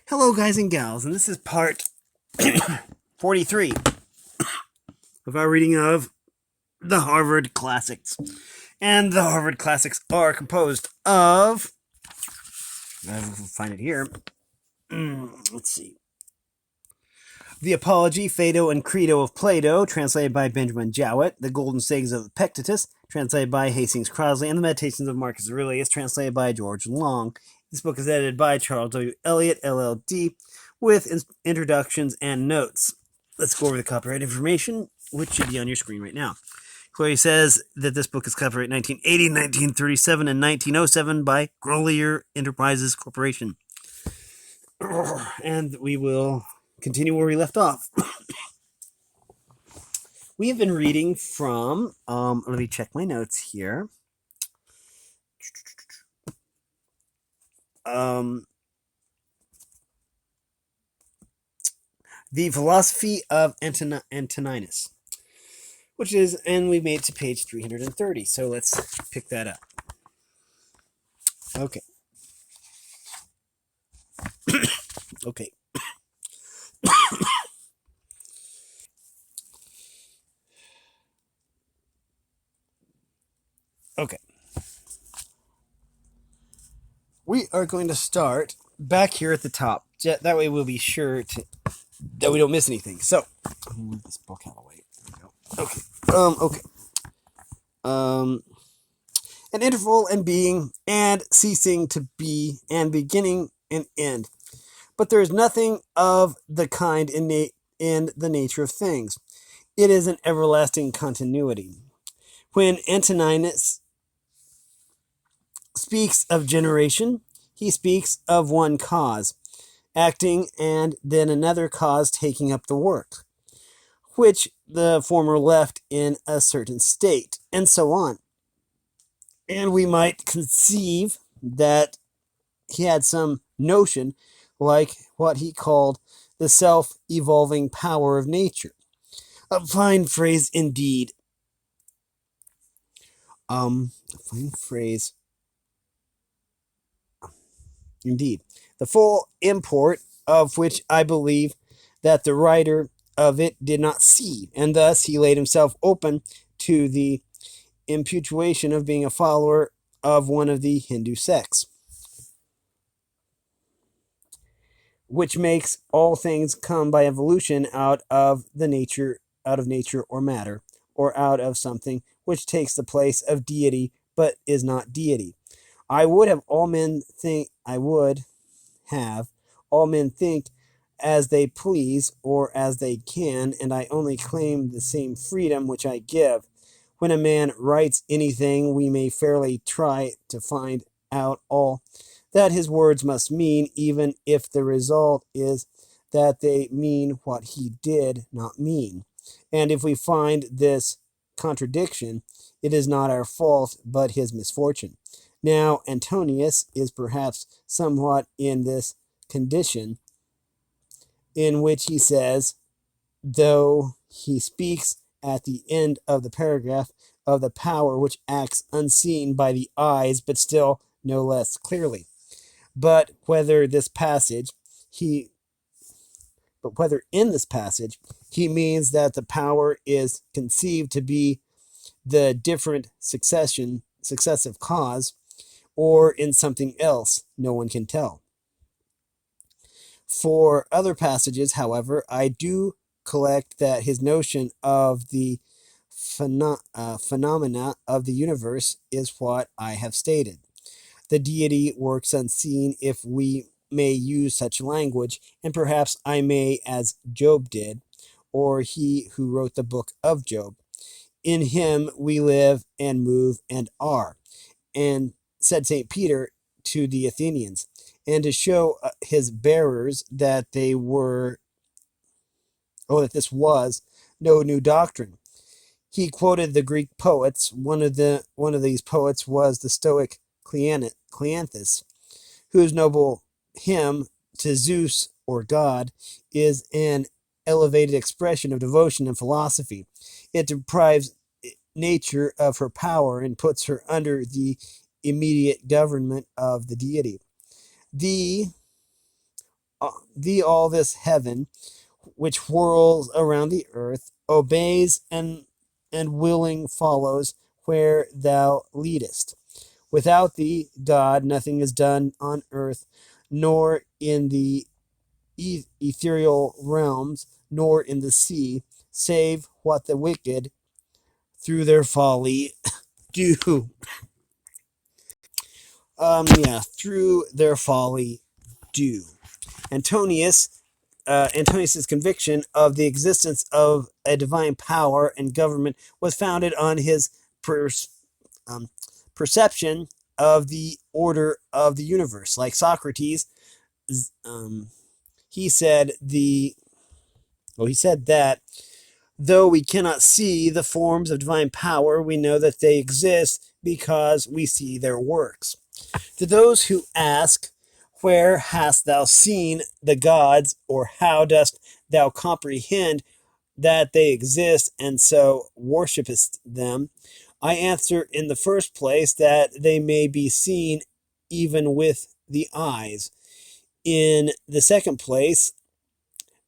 Hello, guys and gals, and this is part 43 of our reading of the Harvard Classics. And the Harvard Classics are composed of, I'll find it here. Let's see. The Apology, Phaedo, and Credo of Plato, translated by Benjamin Jowett. The Golden Sayings of Epictetus, translated by Hastings Crossley. And the Meditations of Marcus Aurelius, translated by George Long. This book is edited by Charles W. Elliott, LLD, with introductions and notes. Let's go over the copyright information, which should be on your screen right now. Chloe says that this book is copyright 1980, 1937, and 1907 by Grolier Enterprises Corporation. And we will continue where we left off. We have been reading from, let me check my notes here. The Philosophy of Antoninus, which is, and we made it to page 330. So let's pick that up. Okay. Okay. Okay. We are going to start back here at the top. That way we'll be sure that we don't miss anything. So, I'll move this book out of the way. There we go. Okay. An interval and being and ceasing to be and beginning and end. But there is nothing of the kind in the nature of things. It is an everlasting continuity. When Antoninus speaks of generation, he speaks of one cause acting and then another cause taking up the work, which the former left in a certain state, and so on. And we might conceive that he had some notion like what he called the self-evolving power of nature. A fine phrase indeed. A fine phrase indeed. The full import of which I believe that the writer of it did not see, and thus he laid himself open to the imputation of being a follower of one of the Hindu sects, which makes all things come by evolution out of nature or matter, or out of something which takes the place of deity but is not deity. I would have all men think as they please or as they can, and I only claim the same freedom which I give. When a man writes anything, we may fairly try to find out all that his words must mean, even if the result is that they mean what he did not mean. And if we find this contradiction, it is not our fault, but his misfortune. Now, Antonius is perhaps somewhat in this condition, in which he says, though he speaks at the end of the paragraph of the power which acts unseen by the eyes, but still no less clearly. But whether in this passage he means that the power is conceived to be the different successive cause, or in something else, no one can tell. For other passages, however, I do collect that his notion of the phenomena of the universe is what I have stated. The deity works unseen, if we may use such language, and perhaps I may, as Job did, or he who wrote the book of Job. In him we live and move and are. And said St. Peter to the Athenians, and to show his bearers that this was no new doctrine. He quoted the Greek poets. One of these poets was the Stoic Cleanthes, whose noble hymn to Zeus or God is an elevated expression of devotion and philosophy. It deprives nature of her power and puts her under the immediate government of the deity. The all this heaven, which whirls around the earth, obeys and willing follows where thou leadest. Without thee, God, nothing is done on earth, nor in the ethereal realms, nor in the sea, save what the wicked, through their folly, do. Through their folly, do. Antonius Antonius's conviction of the existence of a divine power and government was founded on his per, um, perception of the order of the universe. Like Socrates, um, he said he said that though we cannot see the forms of divine power, we know that they exist because we see their works. To those who ask, where hast thou seen the gods, or how dost thou comprehend that they exist, and so worshipest them? I answer, in the first place, that they may be seen even with the eyes. In the second place,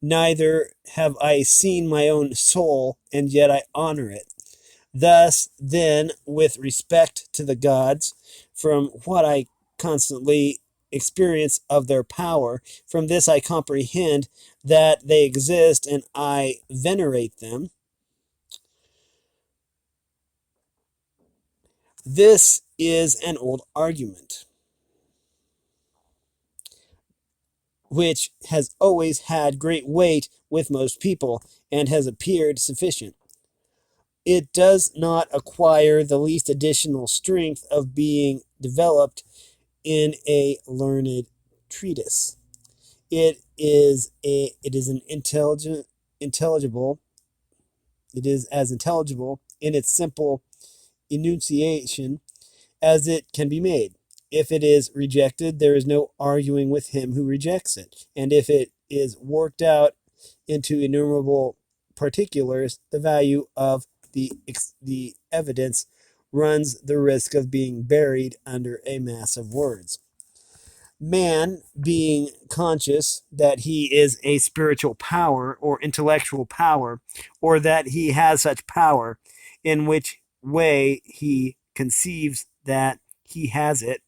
neither have I seen my own soul, and yet I honor it. Thus, then, with respect to the gods, from what I constantly experience of their power, from this I comprehend that they exist, and I venerate them. This is an old argument, which has always had great weight with most people, and has appeared sufficient. It does not acquire the least additional strength of being developed in a learned treatise. It is an intelligible. It is as intelligible in its simple enunciation as it can be made. If it is rejected, there is no arguing with him who rejects it. And if it is worked out into innumerable particulars, the value of the evidence runs the risk of being buried under a mass of words. Man, being conscious that he is a spiritual power or intellectual power, or that he has such power, in which way he conceives that he has it.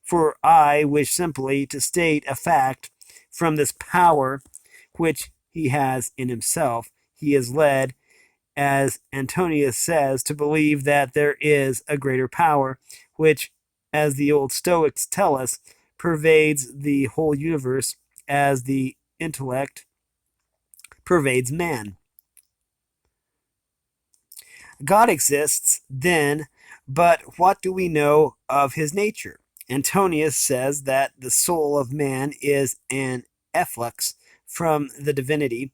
For I wish simply to state a fact from this power which he has in himself. He is led, as Antoninus says, to believe that there is a greater power, which, as the old Stoics tell us, pervades the whole universe as the intellect pervades man. God exists, then, but what do we know of his nature? Antonius says that the soul of man is an efflux from the divinity.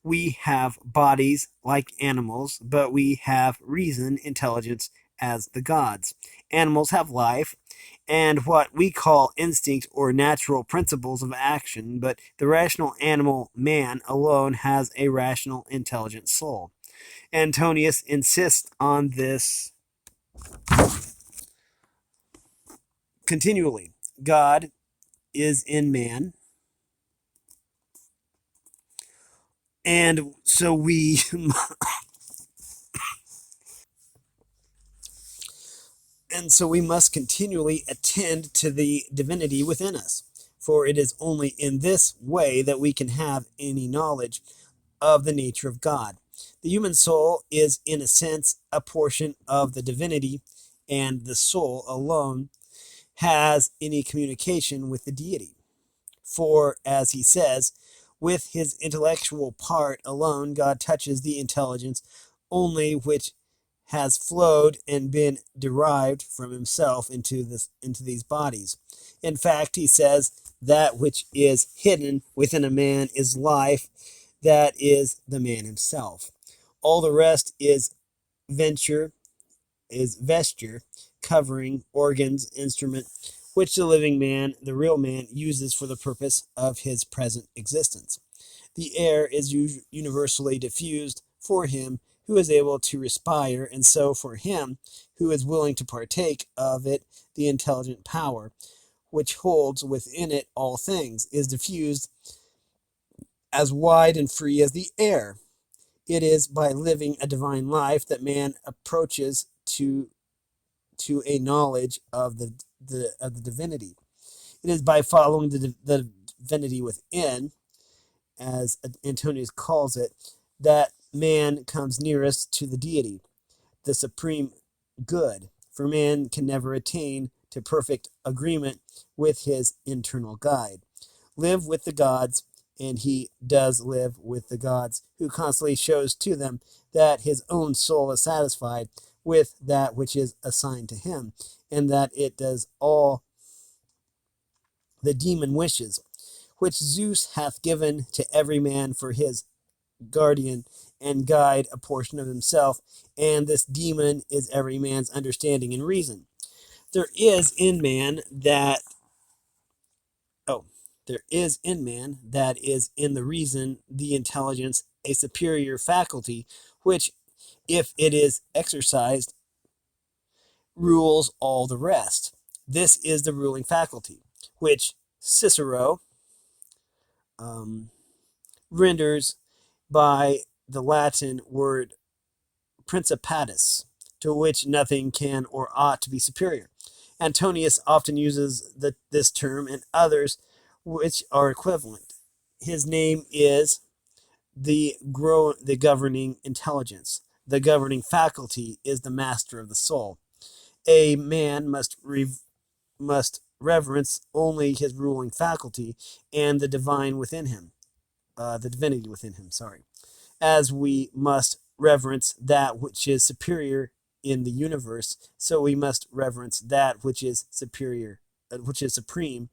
We have bodies like animals, but we have reason, intelligence as the gods. Animals have life and what we call instinct or natural principles of action, but the rational animal man alone has a rational, intelligent soul. Antonius insists on this continually. God is in man, and so we and so we must continually attend to the divinity within us, for it is only in this way that we can have any knowledge of the nature of God. The human soul is, in a sense, a portion of the divinity, and the soul alone has any communication with the deity. For, as he says, with his intellectual part alone, God touches the intelligence only which has flowed and been derived from himself into these bodies. In fact, he says, that which is hidden within a man is life, that is the man himself. All the rest is vesture, covering, organs, instrument, which the living man, the real man, uses for the purpose of his present existence. The air is universally diffused for him who is able to respire, and so for him who is willing to partake of it, the intelligent power, which holds within it all things, is diffused as wide and free as the air. It is by living a divine life that man approaches to a knowledge of the divinity. It is by following the divinity within, as Antoninus calls it, that man comes nearest to the deity, the supreme good. For man can never attain to perfect agreement with his internal guide. Live with the gods, and he does live with the gods, who constantly shows to them that his own soul is satisfied with that which is assigned to him, and that it does all the demon wishes, which Zeus hath given to every man for his guardian and guide a portion of himself, and this demon is every man's understanding and reason. There is in man that there is in man, that is in the reason, the intelligence, a superior faculty, which, if it is exercised, rules all the rest. This is the ruling faculty, which Cicero renders by the Latin word principatus, to which nothing can or ought to be superior. Antonius often uses this term and others which are equivalent. His name is the governing intelligence. The governing faculty is the master of the soul. A man must reverence only his ruling faculty and the divine within him, the divinity within him. Sorry, as we must reverence that which is superior in the universe, so we must reverence that which is superior, which is supreme.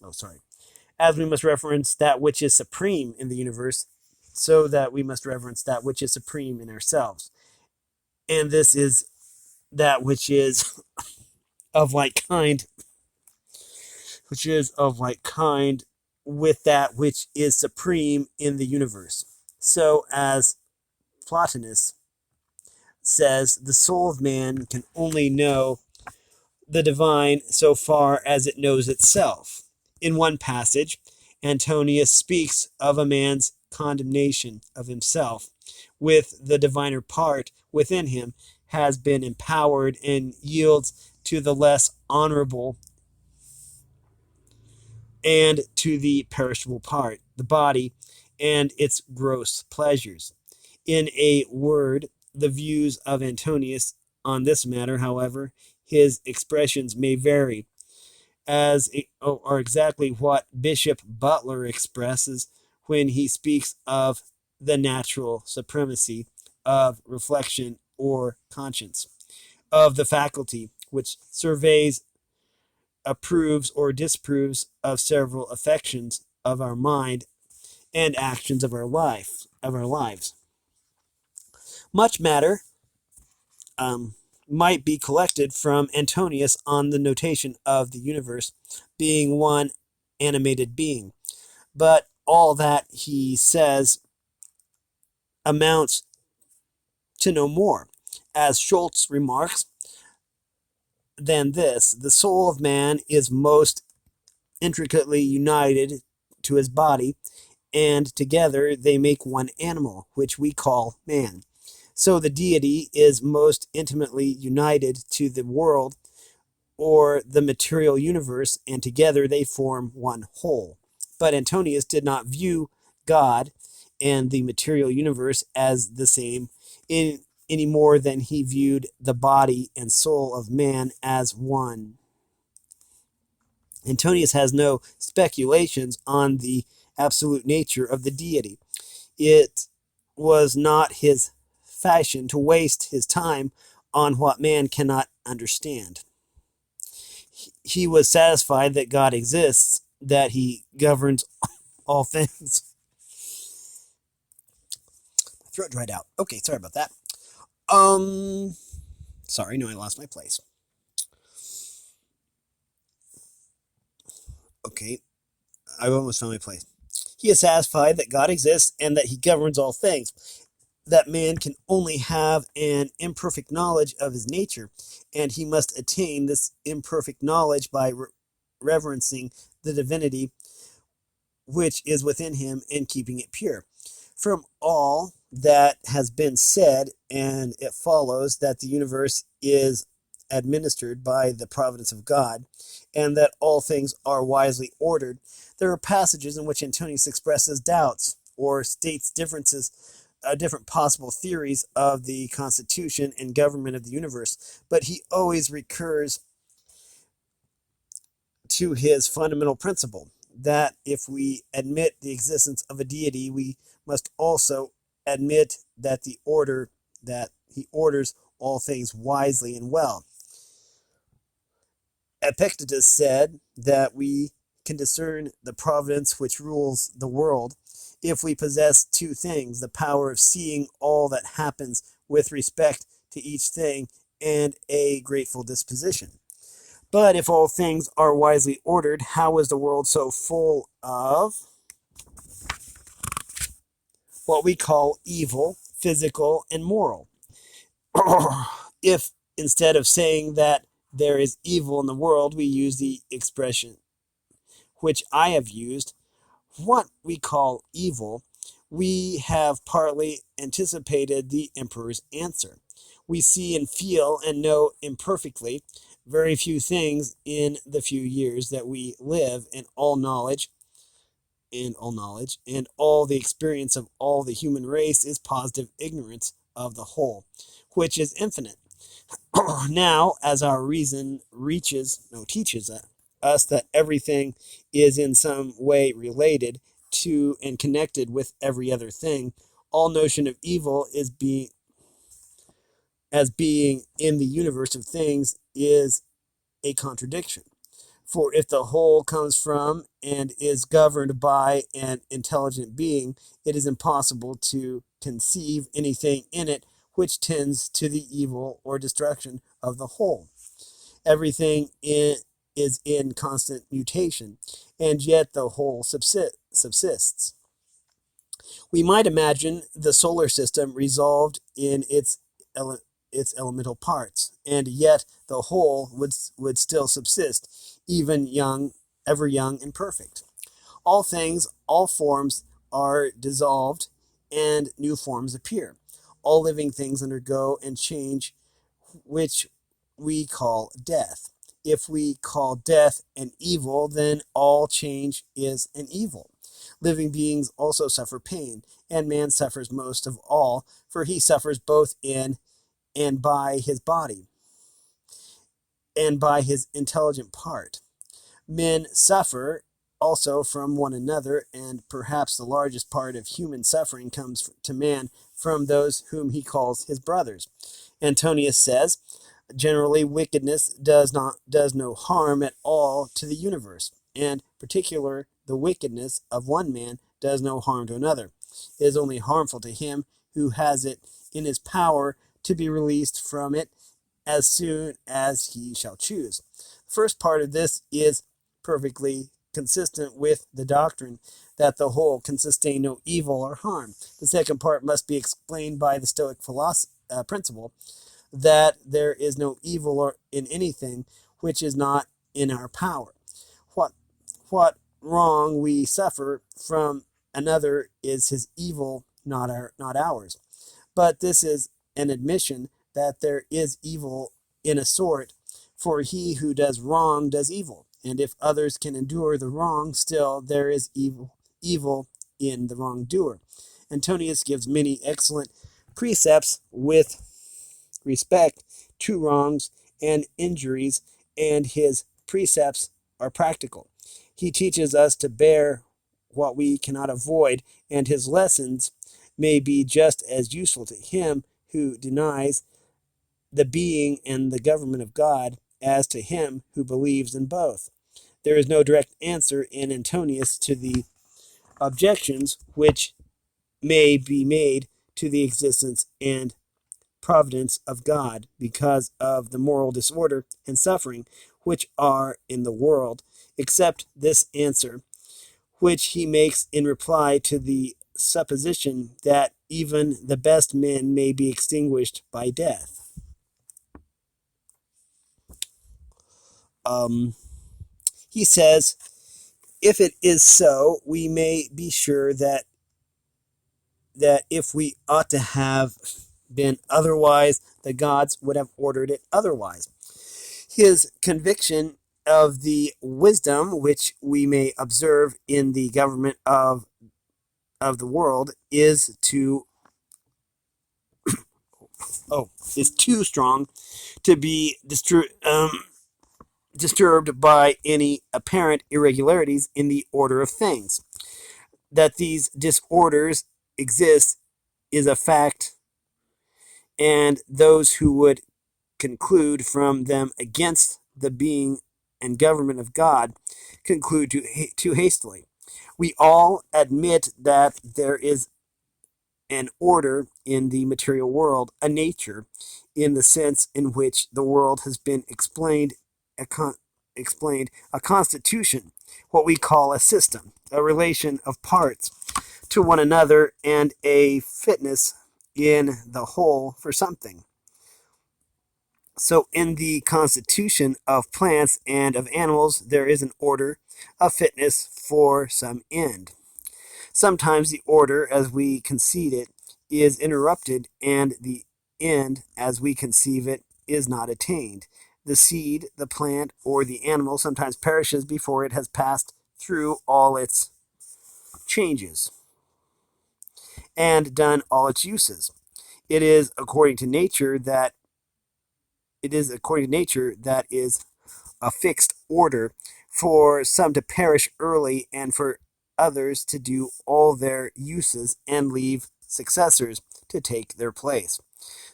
Oh, sorry. As we must reverence that which is supreme in the universe, so that we must reverence that which is supreme in ourselves. And this is that which is of like kind, with that which is supreme in the universe. So, as Plotinus says, the soul of man can only know the divine so far as it knows itself. In one passage, Antonius speaks of a man's condemnation of himself, with the diviner part within him has been empowered and yields to the less honorable and to the perishable part, the body, and its gross pleasures. In a word, the views of Antonius on this matter, however, his expressions may vary, as are exactly what Bishop Butler expresses when he speaks of the natural supremacy of reflection or conscience, of the faculty which surveys, approves, or disapproves of several affections of our mind and actions of our lives. Much matter might be collected from Antonius on the notation of the universe being one animated being, but all that he says amounts to no more. As Schultz remarks, than this, the soul of man is most intricately united to his body, and together they make one animal, which we call man. So the deity is most intimately united to the world or the material universe, and together they form one whole. But Antonius did not view God and the material universe as the same any more than he viewed the body and soul of man as one. Antonius has no speculations on the absolute nature of the deity. It was not his fashion to waste his time on what man cannot understand. He was satisfied that God exists, that he governs all things. My throat dried out. Okay, sorry about that. Sorry, no, I lost my place. Okay, I almost found my place. He is satisfied that God exists and that he governs all things, that man can only have an imperfect knowledge of his nature, and he must attain this imperfect knowledge by reverencing the divinity which is within him and keeping it pure. From all that has been said, and it follows that the universe is administered by the providence of God, and that all things are wisely ordered, there are passages in which Antonius expresses doubts or states different possible theories of the constitution and government of the universe, but he always recurs to his fundamental principle that if we admit the existence of a deity, we must also admit that he orders all things wisely and well. Epictetus said that we can discern the providence which rules the world if we possess two things: the power of seeing all that happens with respect to each thing and a grateful disposition. But if all things are wisely ordered, how is the world so full of what we call evil, physical, and moral? If instead of saying that there is evil in the world, we use the expression which I have used, what we call evil, we have partly anticipated the emperor's answer. We see and feel and know imperfectly very few things in the few years that we live, and all knowledge, and all the experience of all the human race is positive ignorance of the whole, which is infinite. Now, as our reason teaches us that everything is in some way related to and connected with every other thing, all notion of evil as being in the universe of things is a contradiction. For if the whole comes from and is governed by an intelligent being, it is impossible to conceive anything in it which tends to the evil or destruction of the whole. Everything is in constant mutation, and yet the whole subsists. We might imagine the solar system resolved in its elemental parts, and yet the whole would still subsist, even young, ever young and perfect. All things, all forms are dissolved, and new forms appear. All living things undergo and change, which we call death. If we call death an evil, then all change is an evil. Living beings also suffer pain, and man suffers most of all, for he suffers both in and by his body, and by his intelligent part. Men suffer also from one another, and perhaps the largest part of human suffering comes to man from those whom he calls his brothers. Antonius says, generally wickedness does no harm at all to the universe, and particular the wickedness of one man does no harm to another. It is only harmful to him who has it in his power to be released from it as soon as he shall choose. The first part of this is perfectly consistent with the doctrine that the whole can sustain no evil or harm. The second part must be explained by the Stoic principle that there is no evil or in anything which is not in our power. What wrong we suffer from another is his evil, not ours. But this is an admission that there is evil in a sort, for he who does wrong does evil, and if others can endure the wrong, still there is evil in the wrongdoer. Antonius gives many excellent precepts with respect to wrongs and injuries, and his precepts are practical. He teaches us to bear what we cannot avoid, and his lessons may be just as useful to him who denies the being and the government of God as to him who believes in both. There is no direct answer in Antonius to the objections which may be made to the existence and providence of God because of the moral disorder and suffering which are in the world, except this answer, which he makes in reply to the supposition that even the best men may be extinguished by death. He says, If it is so, we may be sure that if we ought to have been otherwise, the gods would have ordered it otherwise. His conviction of the wisdom which we may observe in the government of the world is too strong to be disturbed by any apparent irregularities in the order of things. That these disorders exist is a fact, and those who would conclude from them against the being and government of God conclude too hastily. We all admit that there is an order in the material world, a nature, in the sense in which the world has been explained, a constitution, what we call a system, a relation of parts to one another, and a fitness in the whole for something. So, in the constitution of plants and of animals, there is an order, a fitness for some end. Sometimes the order, as we conceive it, is interrupted, and the end, as we conceive it, is not attained. The seed, the plant, or the animal sometimes perishes before it has passed through all its changes and done all its uses. It is according to nature that is a fixed order, for some to perish early and for others to do all their uses and leave successors to take their place.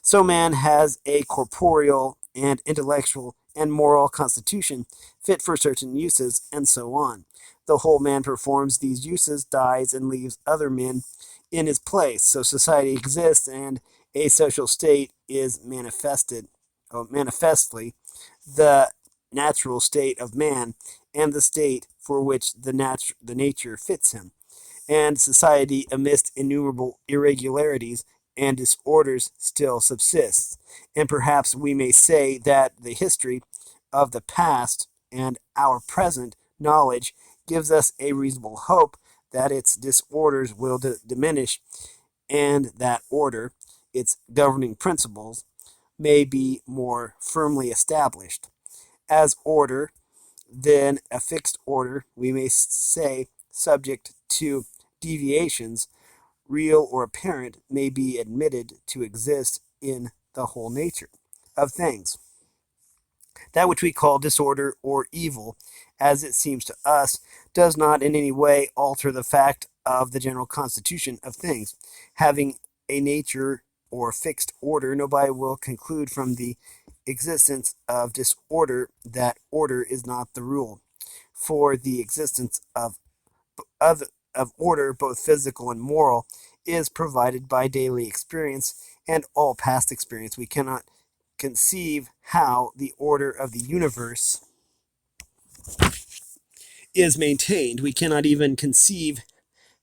So man has a corporeal and intellectual and moral constitution fit for certain uses, and so on. The whole man performs these uses, dies, and leaves other men in his place. So society exists, and a social state is manifestly the natural state of man, and the state for which the nature fits him. And society, amidst innumerable irregularities and disorders, still subsists. And perhaps we may say that the history of the past and our present knowledge gives us a reasonable hope that its disorders will diminish, and that order, its governing principles, may be more firmly established. As order, then a fixed order, we may say, subject to deviations, real or apparent, may be admitted to exist in the whole nature of things. That which we call disorder or evil, as it seems to us, does not in any way alter the fact of the general constitution of things. Having a nature or fixed order, nobody will conclude from the existence of disorder that order is not the rule. For the existence of order, both physical and moral, is provided by daily experience and all past experience. We cannot conceive how the order of the universe is maintained. We cannot even conceive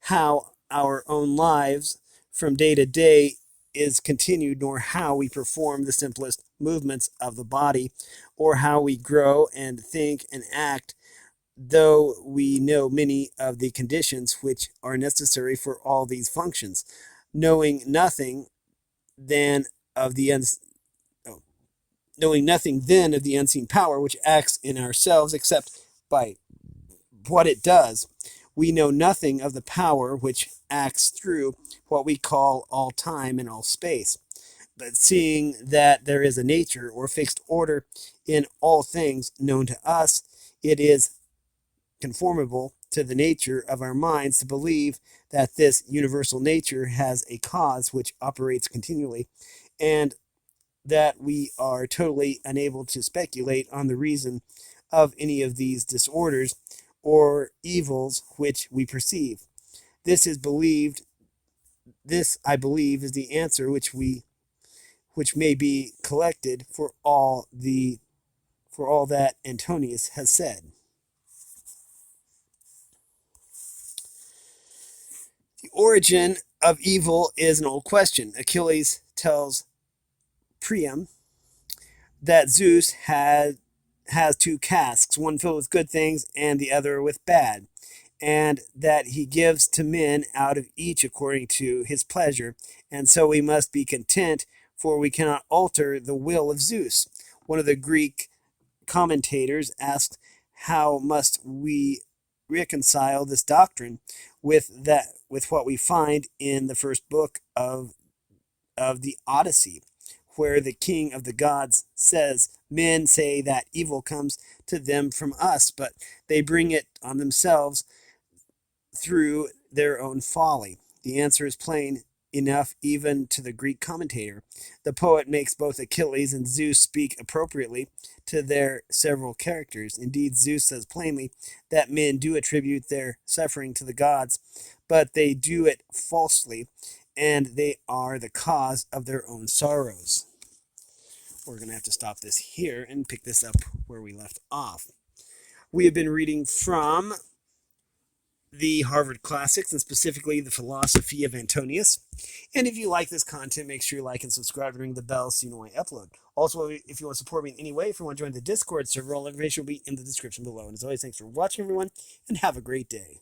how our own lives from day to day is continued, nor how we perform the simplest movements of the body, or how we grow and think and act, though we know many of the conditions which are necessary for all these functions, knowing nothing then of the knowing nothing then of the unseen power which acts in ourselves except by what it does. We know nothing of the power which acts through what we call all time and all space. But seeing that there is a nature or fixed order in all things known to us, it is conformable to the nature of our minds to believe that this universal nature has a cause which operates continually, and that we are totally unable to speculate on the reason of any of these disorders or evils which we perceive. This is believed. This, I believe, is the answer which may be collected for all that Antoninus has said. The origin of evil is an old question. Achilles tells Priam that Zeus has two casks, one filled with good things and the other with bad, and that he gives to men out of each according to his pleasure. And so we must be content, for we cannot alter the will of Zeus. One of the Greek commentators asked, how must we reconcile this doctrine with what we find in the first book of the Odyssey, where the king of the gods says, men say that evil comes to them from us, but they bring it on themselves through their own folly. The answer is plain enough even to the Greek commentator. The poet makes both Achilles and Zeus speak appropriately to their several characters. Indeed, Zeus says plainly that men do attribute their suffering to the gods, but they do it falsely, and they are the cause of their own sorrows. We're going to have to stop this here and pick this up where we left off. We have been reading from the Harvard Classics, and specifically the philosophy of Antoninus. And if you like this content, make sure you like and subscribe and ring the bell so you know when I upload. Also, if you want to support me in any way, if you want to join the Discord server, all information will be in the description below. And as always, thanks for watching, everyone, and have a great day.